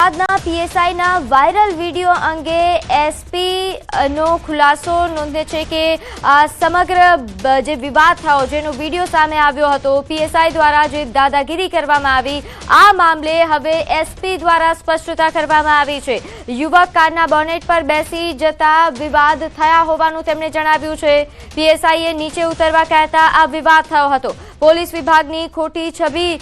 અમદાવાદના પીએસઆઈના viral video અંગે એસપીનો ખુલાસો નોંધે છે કે આ સમગ્ર જે વિવાદ થયો જેનો વિડીયો સામે આવ્યો હતો પીએસઆઈ દ્વારા જે દાદાગીરી કરવામાં આવી આ મામલે હવે એસપી દ્વારા સ્પષ્ટતા કરવામાં આવી છે। યુવક કારના બોનેટ પર બેસી જતા વિવાદ થયા હોવાનું તેમણે જણાવ્યું છે। પીએસઆઈએ નીચે ઉતરવા કહેતા આ વિવાદ થયો હતો। પોલીસ વિભાગની ખોટી છબી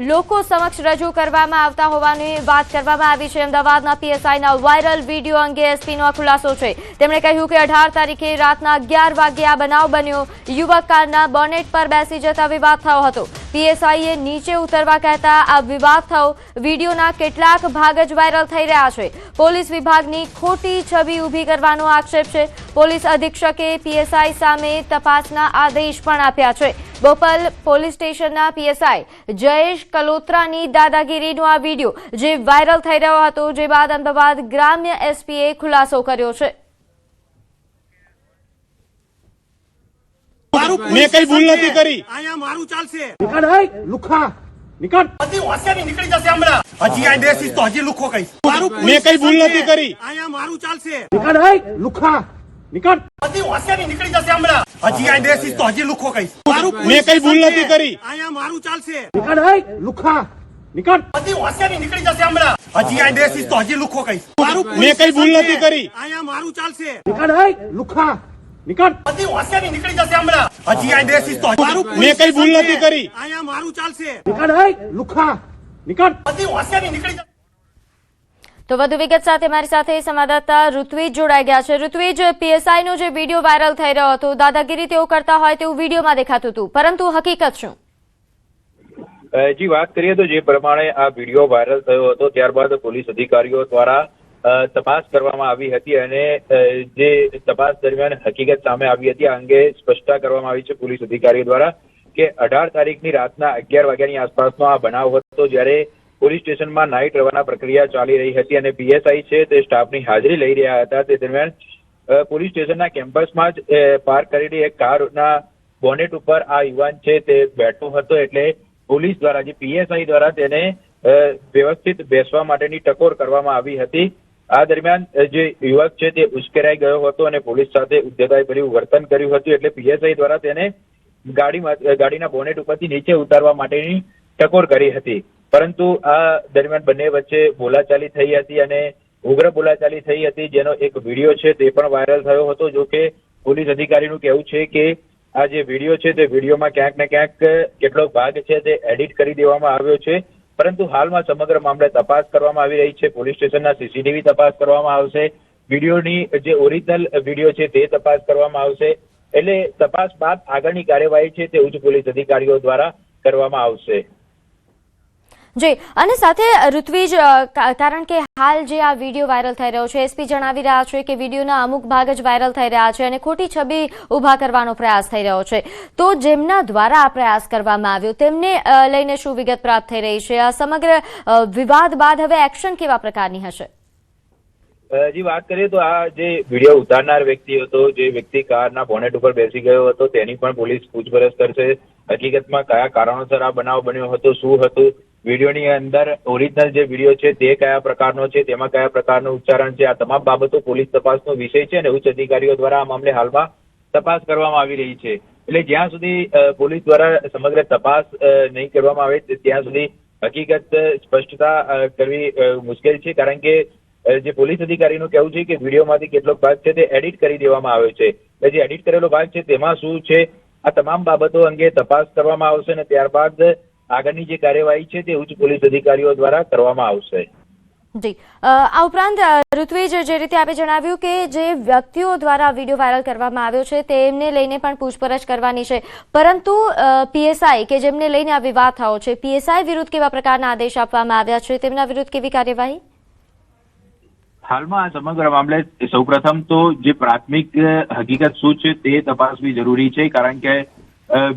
લોકો સમક્ષ રજૂ કરવામાં આવતા હોવાની વાત કરવામાં આવી છે। અમદાવાદના પીએસઆઈના વાયરલ વિડીયો અંગે એસપીનો આ ખુલાસો છે। તેમણે કહ્યું કે 18 તારીખે રાતના 11 વાગ્યે આ બનાવ બન્યો। યુવક કારના બોનેટ પર બેસી જતા વિવાદ થયો હતો। પીએસઆઈએ નીચે ઉતરવા કહેતા આ વિવાદ થયો। વિડીયોના કેટલાક ભાગ જ વાયરલ થઈ રહ્યા છે। પોલીસ વિભાગની ખોટી છબી ઊભી કરવાનો આક્ષેપ છે। પોલીસ અધિક્ષકે પીએસઆઈ સામે તપાસના આદેશ પણ આપ્યા છે। બોપલ પોલીસ સ્ટેશનના પીએસઆઈ જયેશ કલોત્રાની દાદાગીરીનો આ વિડીયો જે વાયરલ થઈ રહ્યો હતો જે બાદ અમદાવાદ ગ્રામ્ય એસપીએ ખુલાસો કર્યો છે। મેં કઈ ભૂલ નથી કરી। અહીંયા મારું ચાલશે। નિકળ હે લુખા નિકળ બધી હોશિયારી નીકળી જશે હમણાં। હજી આ બેસીસ તો હજી લુખો કઈશ। મેં કઈ ભૂલ નથી કરી। અહીંયા મારું ચાલશે। નિકળ હે લુખા નિકળ બધી હોશિયારી નીકળી જશે હમણાં। હજી આ બેસીસ તો હજી લુખો કઈશ। મેં કઈ ભૂલ નથી કરી। અહીંયા મારું ચાલશે। નિકળ હે લુખા નિકળ બધી હોશિયારી નીકળી જશે હમણાં। હજી આ બેસીસ તો હજી લુખો કઈશ। મેં કઈ ભૂલ નથી કરી। અહીંયા મારું ચાલશે। નિકળ હે લુખા નિકળ બધી હોશિયારી નીકળી જશે હમણાં। હજી આ બેસીસ તો મેં કઈ ભૂલ નથી કરી। અહીંયા મારું ચાલશે। નિકળ હે લુખા નિકળ બધી હોશિયારી નીકળી જશે। તો વધુ વિગત સાથે મારી સાથે સંવાદદાતા ઋત્વિજ જોડાઈ ગયા છે। ઋત્વિજ, પીએસઆઈનો જે વિડીયો વાયરલ થઈ રહ્યો હતો દાદાગીરી તેઓ કરતા હોય તેવું વિડીયોમાં દેખાતું હતું, પરંતુ હકીકત શું? જી વાત કરીએ તો જે પ્રમાણે આ વિડીયો વાયરલ થયો હતો ત્યારબાદ પોલીસ અધિકારીઓ દ્વારા તપાસ કરવામાં આવી હતી અને જે તપાસ દરમિયાન હકીકત સામે આવી હતી આ અંગે સ્પષ્ટતા કરવામાં આવી છે પોલીસ અધિકારીઓ દ્વારા કે 18 તારીખની રાતના 11 વાગ્યાની આસપાસનો આ બનાવ હતો જ્યારે પોલીસ સ્ટેશનમાં નાઇટ રવાના પ્રક્રિયા ચાલી રહી હતી અને પીએસઆઈ છે તે સ્ટાફની હાજરી લઈ રહ્યા હતા। તે દરમિયાન પોલીસ સ્ટેશનના કેમ્પસમાં જ પાર્ક કરેલી એક કારના બોનેટ ઉપર આ યુવાન છે તે બેઠો હતો એટલે પોલીસ દ્વારા જે પીએસઆઈ દ્વારા તેને વ્યવસ્થિત બેસવા માટેની ટકોર કરવામાં આવી હતી। આ દરમિયાન જે યુવક છે તે ઉશ્કેરાઈ ગયો હતો અને પોલીસ સાથે ઉદ્ધતાઈભર્યું વર્તન કર્યું હતું એટલે પીએસઆઈ દ્વારા તેને ગાડીના બોનેટ ઉપરથી નીચે ઉતારવા માટેની ટકોર કરી હતી, પરંતુ આ દરમિયાન બંને વચ્ચે બોલાચાલી થઈ હતી અને ઉગ્ર બોલાચાલી થઈ હતી જેનો એક વિડીયો છે તે પણ વાયરલ થયો હતો। જો કે પોલીસ અધિકારીનું કહેવું છે કે આ જે વિડીયો છે તે વિડીયોમાં ક્યાંક ને ક્યાંક કેટલો ભાગ છે તે એડિટ કરી દેવામાં આવ્યો છે, પરંતુ હાલમાં સમગ્ર મામલે તપાસ કરવામાં આવી રહી છે। પોલીસ સ્ટેશનના સીસીટીવી તપાસ કરવામાં આવશે, વિડીયોની જે ઓરિજિનલ વિડીયો છે તે તપાસ કરવામાં આવશે, એટલે તપાસ બાદ આગળની કાર્યવાહી છે તે ઉચ્ચ પોલીસ અધિકારીઓ દ્વારા કરવામાં આવશે। જી, અને સાથે ઋત્વિજ, કારણ કે હાલ જે આ વિડીયો વાયરલ થઈ રહ્યો છે એસપી જણાવી રહ્યા છે કે વિડીયોના અમુક ભાગ જ વાયરલ થઈ રહ્યા છે અને ખોટી છબી ઊભા કરવાનો પ્રયાસ થઈ રહ્યો છે, તો જેમના દ્વારા આ પ્રયાસ કરવામાં આવ્યો તેમને લઈને શું વિગત પ્રાપ્ત થઈ રહી છે? આ સમગ્ર વિવાદ બાદ હવે એક્શન કેવા પ્રકારની હશે? જી વાત કરીએ તો આ જે વિડીયો ઉતારનાર વ્યક્તિ હતો, જે વ્યક્તિ કારના બોનેટ ઉપર બેસી ગયો હતો તેની પણ પોલીસ પૂછપરછ કરશે। હકીકતમાં કયા કારણોસર આ બનાવ બન્યો હતો, શું હતું, વિડીયોની અંદર ઓરિજિનલ જે વિડીયો છે તે કયા પ્રકારનો છે, તેમાં કયા પ્રકારનું ઉચ્ચારણ છે, આ તમામ બાબતો પોલીસ તપાસનો વિષય છે અને ઉચ્ચ અધિકારીઓ દ્વારા આ મામલે હાલમાં તપાસ કરવામાં આવી રહી છે। એટલે જ્યાં સુધી પોલીસ દ્વારા સમગ્ર તપાસ નહીં કરવામાં આવે ત્યાં સુધી હકીકત સ્પષ્ટતા કરવી મુશ્કેલ છે, કારણ કે જે પોલીસ અધિકારીનું કહેવું છે કે વિડીયોમાંથી કેટલોક ભાગ છે તે એડિટ કરી દેવામાં આવ્યો છે, એટલે જે એડિટ કરેલો ભાગ છે તેમાં શું છે આ તમામ બાબતો અંગે તપાસ કરવામાં આવશે અને ત્યારબાદ આગળની જે કાર્યવાહી છે તે ઉચ્ચ પોલીસ અધિકારીઓ દ્વારા કરવામાં આવશે। જી, આ ઉપરાંત ઋત્વિજ, જે રીતે આપે જણાવ્યું કે જે વ્યક્તિઓ દ્વારા વિડીયો વાયરલ કરવામાં આવ્યો છે તેમને લઈને પણ પૂછપરછ કરવાની છે, પરંતુ પીએસઆઈ કે જેમને લઈને આ વિવાદ થયો છે પીએસઆઈ વિરુદ્ધ કેવા પ્રકારના આદેશ આપવામાં આવ્યા છે, તેમના વિરુદ્ધ કેવી કાર્યવાહી? હાલમાં આ સમગ્ર મામલે સૌપ્રથમ તો જે પ્રાથમિક હકીકત શું છે તે તપાસવી જરૂરી છે, કારણ કે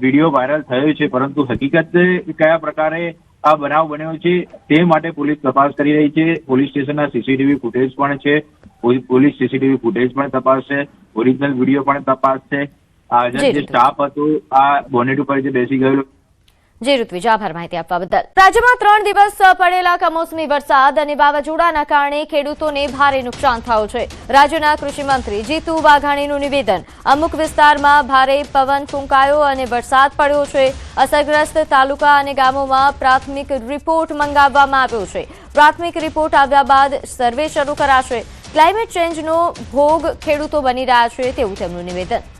વિડીયો વાયરલ થયો છે પરંતુ હકીકત કયા પ્રકારે આ બનાવ બન્યો છે તે માટે પોલીસ તપાસ કરી રહી છે। પોલીસ સ્ટેશનના સીસીટીવી ફૂટેજ પણ છે, પોલીસ સીસીટીવી ફૂટેજ પણ તપાસશે, ઓરિજિનલ વિડીયો પણ તપાસશે। આ જે સ્ટાફ હતો આ બોનેટ ઉપર જે બેસી ગયેલો જે ઋત્વિજ, આભાર માહિતી આપવા બદલ. રાજ્યમાં 3 દિવસ પડેલા કમોસમી વરસાદ અને વાવાઝોડાના કારણે ખેડૂતોને ભારે નુકસાન થયું છે. રાજ્યના કૃષિ મંત્રી જીતુ વાઘાણીનું નિવેદન. અમુક વિસ્તારમાં ભારે પવન ફૂંકાયો અને વરસાદ પડ્યો છે. અસરગ્રસ્ત તાલુકા અને ગામોમાં પ્રાથમિક રિપોર્ટ મંગાવવામાં આવ્યો છે. પ્રાથમિક રિપોર્ટ આવ્યા બાદ સર્વે શરૂ કરાશે. ક્લાઇમેટ ચેન્જનો ભોગ ખેડૂતો બની રહ્યા છે તેવું તેમનું નિવેદન.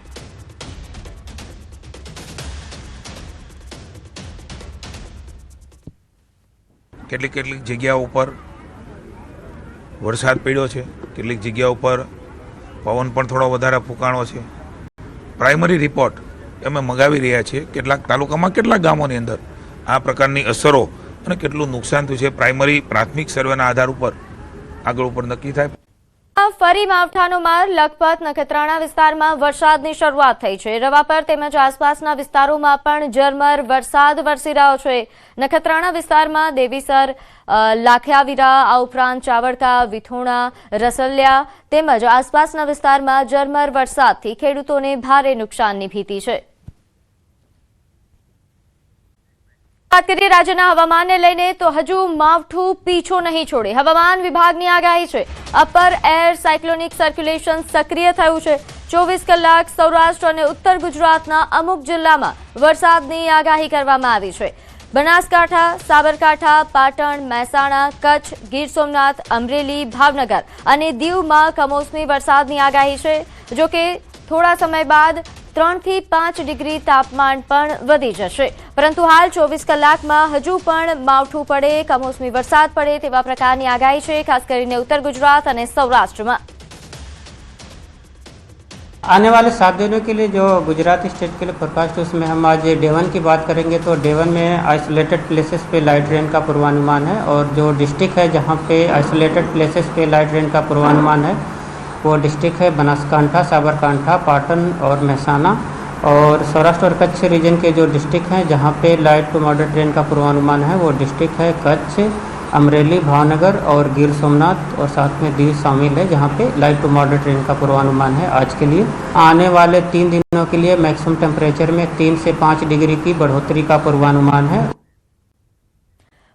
કેટલીક જગ્યાઓ ઉપર વરસાદ પડ્યો છે, કેટલીક જગ્યાઓ ઉપર પવન પણ થોડો વધારે ફૂંકાણો છે. પ્રાઇમરી રિપોર્ટ અમે મગાવી રહ્યા છીએ. કેટલાક તાલુકામાં, કેટલાક ગામોની અંદર આ પ્રકારની અસરો અને કેટલું નુકસાન થયું છે પ્રાઇમરી પ્રાથમિક સર્વેના આધાર ઉપર આગળ ઉપર નક્કી થાય. ફરી માવઠાનો માર. લખપત નખત્રાણા વિસ્તારમાં વરસાદની શરૂઆત થઈ છે. રવાપર તેમજ આસપાસના વિસ્તારોમાં પણ ઝરમર વરસાદ વરસી રહ્યો છે. નખત્રાણા વિસ્તારમાં દેવીસર, લાખિયાવીરા, આ ઉપરાંત ચાવડકા, વિથોણા, રસલિયા તેમજ આસપાસના વિસ્તારમાં ઝરમર વરસાદથી ખેડૂતોને ભારે નુકસાનની ભીતિ છે. વાત કરીએ રાજ્યના હવામાનને લઈને તો હજુ માવઠું પીછો નહીં છોડે. હવામાન વિભાગની આગાહી છે. અપર એર સાયક્લોનિક સર્ક્યુલેશન સક્રિય થયું છે. 24 કલાક સૌરાષ્ટ્ર અને ઉત્તર ગુજરાતના અમુક જિલ્લામાં વરસાદની આગાહી કરવામાં આવી છે. બનાસકાંઠા, સાબરકાંઠા, પાટણ, મહેસાણા, કચ્છ, ગીર સોમનાથ, અમરેલી, ભાવનગર અને દીવમાં કમોસમી વરસાદની આગાહી છે. જોકે થોડા સમય બાદ 3 થી 5 ડિગ્રી તાપમાન પણ વધી જશે. પરંતુ હાલ 24 કલાકમાં હજુ પણ માવઠું પડે, કમોસમી વરસાદ પડે તેવા પ્રકારની આગાહી છે, ખાસ કરીને ઉત્તર ગુજરાત અને સૌરાષ્ટ્રમાં. आने वाले 7 दिनों के लिए जो गुजरात स्टेट के लिए फोरकास्ट है उसमें हम आज डे 1 की बात करेंगे. तो डे 1 में आइसोलेटेड प्लेसेस पे लाइट रेन का पूर्वानुमान है और जो डिस्ट्रिक्ट है जहाँ पे आइसोलेटेड प्लेसेस पे लाइट रेन का पूर्वानुमान है वो डिस्ट्रिक्ट है बनासकांठा, साबरकांठा, पाटन और महसाना. और सौराष्ट्र और कच्छ रीजन के जो डिस्ट्रिक्ट हैं जहाँ पे लाइट टू मॉडरेट रेन का पूर्वानुमान है वो डिस्ट्रिक्ट है कच्छ, अमरेली, भावनगर और गिर सोमनाथ और साथ में दीव शामिल है जहाँ पे लाइट टू मॉडरेट रेन का पूर्वानुमान है आज के लिए. आने वाले 3 दिनों के लिए मैक्सिमम टेम्परेचर में 3 से 5 डिग्री की बढ़ोतरी का पूर्वानुमान है.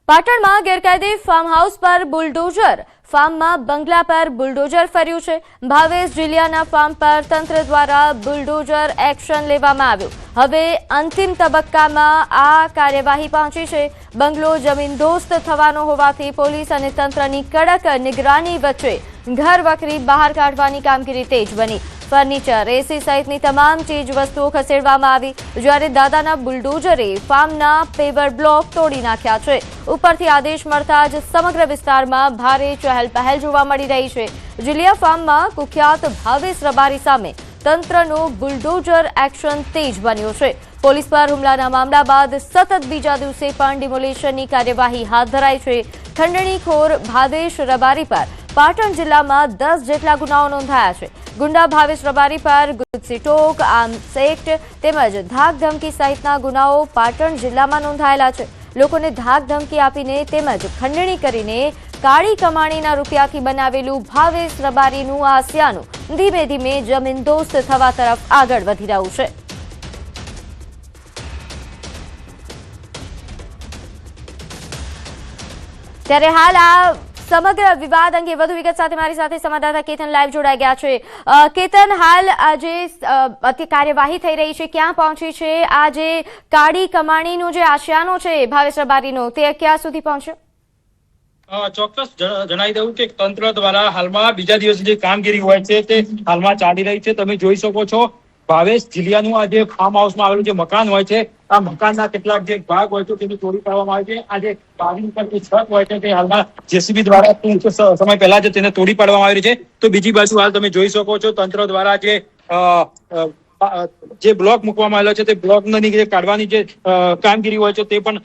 પાટણમાં ગેરકાયદે ફાર્મ હાઉસ પર બુલડોઝર. ફાર્મમાં બંગલા પર બુલડોઝર ફર્યું છે. ભાવેશ જીલિયાના ફાર્મ પર તંત્ર દ્વારા બુલડોઝર એક્શન લેવામાં આવ્યું. હવે અંતિમ તબક્કામાં આ કાર્યવાહી પહોંચી છે. બંગલો જમીનદોસ્ત થવાનો હોવાથી પોલીસ અને તંત્રની કડક નિગરાની વચ્ચે ઘર વખરી બહાર કાઢવાની કામગીરી તેજ બની. ફર્નિચર, એસી સહિતની તમામ ચીજ વસ્તુઓ ખસેડવામાં આવી. જ્યારે દાદાના બુલડોઝરે ફાર્મના પેવર બ્લોક તોડી નાખ્યા છે. ઉપરથી આદેશ મળતા જ સમગ્ર વિસ્તારમાં ભારે ચહેલપહેલ જોવા મળી રહી છે. જીલિયા ફાર્મમાં કુખ્યાત ભાવેશ રબારી સામે તંત્રનો બુલડોઝર એક્શન તેજ બન્યો છે. પોલીસ પર હુમલાના મામલા બાદ સતત બીજા દિવસે પણ ડિમોલિશનની કાર્યવાહી હાથ ધરાઈ છે. ખંડણીખોર ભાવેશ રબારી પર પાટણ જિલ્લામાં 10 જેટલા ગુનાઓ નોંધાયા છે. ગુંડા ભાવેશ રબારી પર ગુજસીટોક, આર્મ્સ એક્ટ તેમજ ધાક ધમકી સહિતના ગુનાઓ પાટણ જિલ્લામાં નોંધાયેલા છે. લોકોને ધાક ધમકી આપીને તેમજ ખંડણી કરીને કાળી કમાણીના રૂપિયાથી બનાવેલું ભાવેશ રબારીનું આ હત્યાનું ધીમે ધીમે જમીનદોસ્ત થવા તરફ આગળ વધી રહ્યું છે. ત્યારે હાલ આ સમગ્ર વિવાદ અંગે વધુ વિગત સાથે મારી સાથે સંવાદદાતા કેતન લાઈવ જોડાઈ ગયા છે. કેતન, હાલ આજે કાર્યવાહી થઈ રહી છે, ક્યાં પહોંચી છે? આ જે કાળી કમાણીનો જે આશયાનો છે ભાવેશ રબારીનો, તે ક્યાં સુધી પહોંચ્યો? ચોક્કસ જણાવી દઉં કે તંત્ર દ્વારા હાલમાં બીજા દિવસે જે કામગીરી હોય છે તે હાલમાં ચાલી રહી છે. તમે જોઈ શકો છો ભાવેશ જીલિયાનું આ જે ફાર્મ હાઉસમાં આવેલું જે મકાન હોય છે, આ મકાનના કેટલાક જે ભાગ હોય છે તેને તોડી પાડવામાં આવે છે. આ જે બાજુ પર જે છત હોય છે તે હાલમાં જેસીબી દ્વારા ટૂંક સમય પહેલા જ તેને તોડી પાડવામાં આવી છે. તો બીજી બાજુ હાલ તમે જોઈ શકો છો તંત્ર દ્વારા જે બ્લોક મૂકવામાં આવેલો છે તે બ્લોકની જે કાઢવાની જે કામગીરી હોય છે તે પણ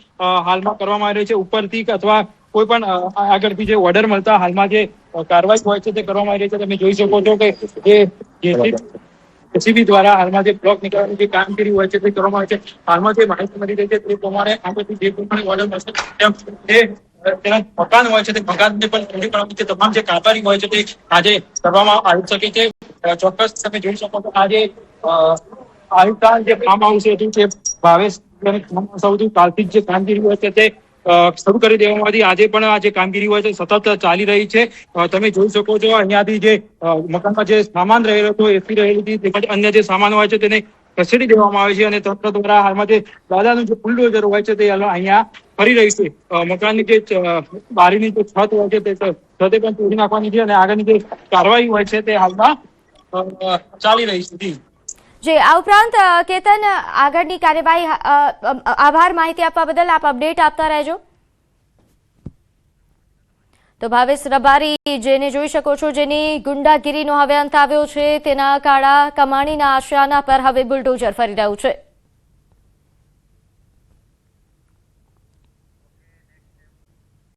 હાલમાં કરવામાં આવી રહી છે. ઉપરથી અથવા કોઈ પણ આગળથી જે ઓર્ડર મળતા હાલમાં જે કાર્યવાહી હોય છે તે કરવામાં આવી રહી છે. તમે જોઈ શકો છો કે જે જેસીબી દ્વારા હાલમાં જે બ્લોક નીકળવાની જે કામગીરી હોય છે તે કરવામાં આવે છે. હાલમાં જે માહિતી મળી રહી છે તે પ્રમાણે આગળથી જે પ્રમાણે ઓર્ડર મળશે તેના મકાન હોય છે તે મકાનને પણ તોડી પાડવાની તમામ જે કામગીરી હોય છે તે આજે કરવામાં આવી શકે છે. ચોક્કસ તમે જોઈ શકો છો આજે આયુક્તાન જે ફાર્મ હાઉસ હતું તે ભાવેશ સૌથી કાલથી જે કામગીરી હોય છે તે શરૂ કરી દેવામાં આવી. આજે પણ આ જે કામગીરી હોય છે સતત ચાલી રહી છે. તમે જોઈ શકો છો અહીંયાથી જે મકાનમાં જે સામાન રહેલો હતો, એસી રહેલી હતી, તેમજ અન્ય જે સામાન હોય છે તેને ખસેડી દેવામાં આવે છે અને તંત્ર દ્વારા હાલમાં જે દાદાનું જે બુલડોઝર હોય છે તે અહીંયા ફરી રહી છે. મકાનની જે બારીની જે છત હોય છે તે છતે પણ તોડી નાખવાની છે અને આગળની જે કાર્યવાહી હોય છે તે હાલમાં ચાલી રહી છે. જી, આ ઉપરાંત કેતન, આગળની કાર્યવાહી, આભાર માહિતી આપવા બદલ. આપ અપડેટ આપતા રહેજો. તો ભાવેશ રબારી, જેને જોઈ શકો છો, જેની ગુંડાગીરીનો હવે અંત આવ્યો છે, તેના કાળા કમાણીના આશયાના પર હવે બુલડોઝર ફરી રહ્યું છે.